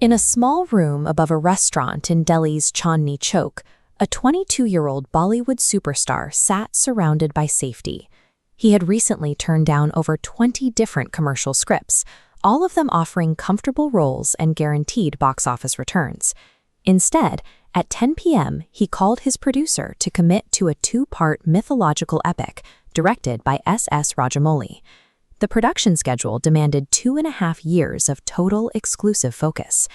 In a small room above a restaurant in Delhi's Chandni Chowk, a 22-year-old Bollywood superstar sat surrounded by safety. He had recently turned down over 20 different commercial scripts, all of them offering comfortable roles and guaranteed box office returns. Instead, at 10 p.m., he called his producer to commit to a 2-part mythological epic directed by S.S. Rajamouli. The production schedule demanded 2.5 years of total exclusive focus.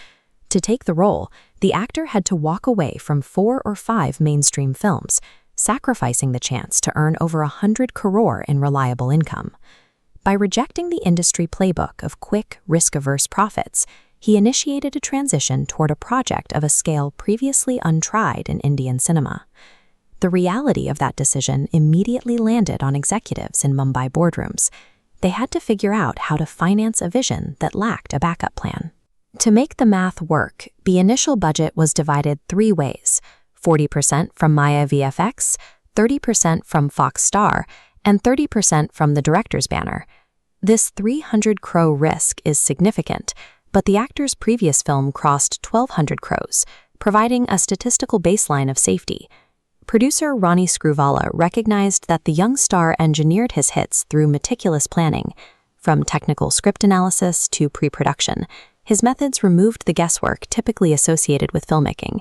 To take the role, the actor had to walk away from 4 or 5 mainstream films, sacrificing the chance to earn over 100 crore in reliable income. By rejecting the industry playbook of quick, risk-averse profits, he initiated a transition toward a project of a scale previously untried in Indian cinema. The reality of that decision immediately landed on executives in Mumbai boardrooms. They had to figure out how to finance a vision that lacked a backup plan. To make the math work, the initial budget was divided 3 ways: 40% from Maya VFX, 30% from Fox Star, and 30% from the director's banner. This 300 crore risk is significant, but the actor's previous film crossed 1,200 crores, providing a statistical baseline of safety. Producer Ronnie recognized that the young star engineered his hits through meticulous planning. From technical script analysis to pre-production, his methods removed the guesswork typically associated with filmmaking.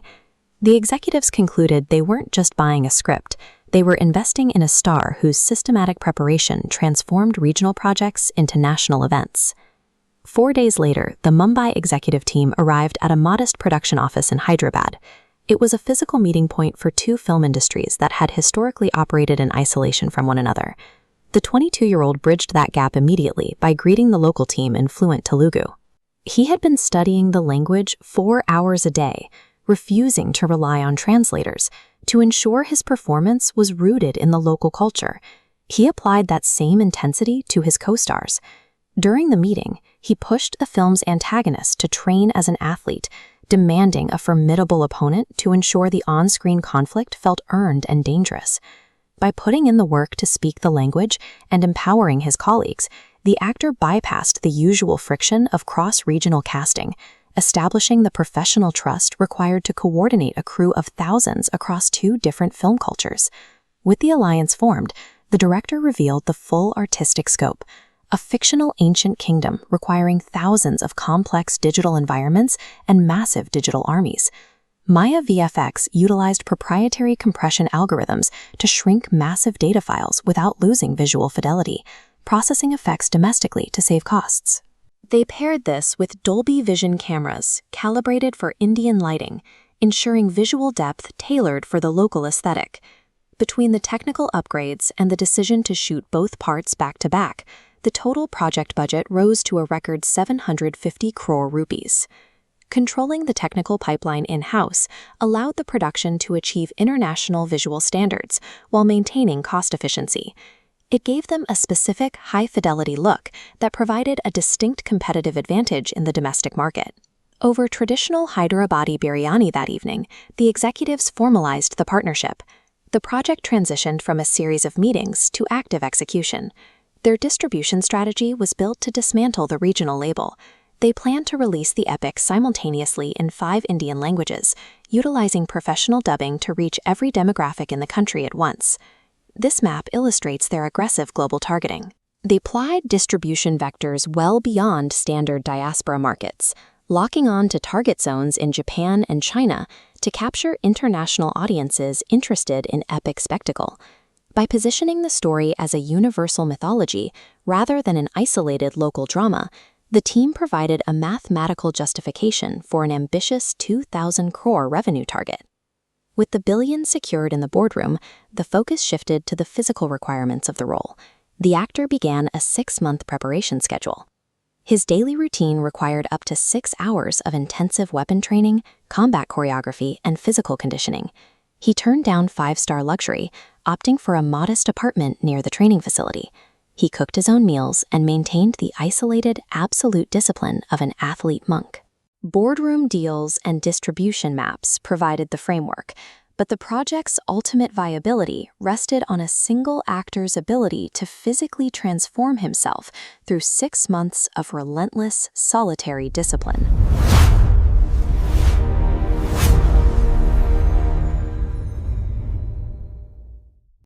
The executives concluded they weren't just buying a script, they were investing in a star whose systematic preparation transformed regional projects into national events. 4 days later, the Mumbai executive team arrived at a modest production office in Hyderabad. It was a physical meeting point for 2 film industries that had historically operated in isolation from one another. The 22-year-old bridged that gap immediately by greeting the local team in fluent Telugu. He had been studying the language 4 hours a day, refusing to rely on translators, to ensure his performance was rooted in the local culture. He applied that same intensity to his co-stars. During the meeting, he pushed the film's antagonist to train as an athlete, demanding a formidable opponent to ensure the on-screen conflict felt earned and dangerous. By putting in the work to speak the language and empowering his colleagues, the actor bypassed the usual friction of cross-regional casting, establishing the professional trust required to coordinate a crew of thousands across 2 different film cultures. With the alliance formed, the director revealed the full artistic scope: a fictional ancient kingdom requiring thousands of complex digital environments and massive digital armies. Maya VFX utilized proprietary compression algorithms to shrink massive data files without losing visual fidelity, processing effects domestically to save costs. They paired this with Dolby Vision cameras, calibrated for Indian lighting, ensuring visual depth tailored for the local aesthetic. Between the technical upgrades and the decision to shoot both parts back-to-back, the total project budget rose to a record 750 crore rupees. Controlling the technical pipeline in-house allowed the production to achieve international visual standards while maintaining cost efficiency. It gave them a specific, high-fidelity look that provided a distinct competitive advantage in the domestic market. Over traditional Hyderabadi biryani that evening, the executives formalized the partnership. The project transitioned from a series of meetings to active execution. Their distribution strategy was built to dismantle the regional label. They planned to release the epic simultaneously in 5 Indian languages, utilizing professional dubbing to reach every demographic in the country at once. This map illustrates their aggressive global targeting. They plied distribution vectors well beyond standard diaspora markets, locking on to target zones in Japan and China to capture international audiences interested in epic spectacle. By positioning the story as a universal mythology rather than an isolated local drama, the team provided a mathematical justification for an ambitious 2,000 crore revenue target. With the billions secured in the boardroom, the focus shifted to the physical requirements of the role. The actor began a 6-month preparation schedule. His daily routine required up to 6 hours of intensive weapon training, combat choreography, and physical conditioning. He turned down 5-star luxury, opting for a modest apartment near the training facility. He cooked his own meals and maintained the isolated, absolute discipline of an athlete monk. Boardroom deals and distribution maps provided the framework, but the project's ultimate viability rested on a single actor's ability to physically transform himself through 6 months of relentless, solitary discipline.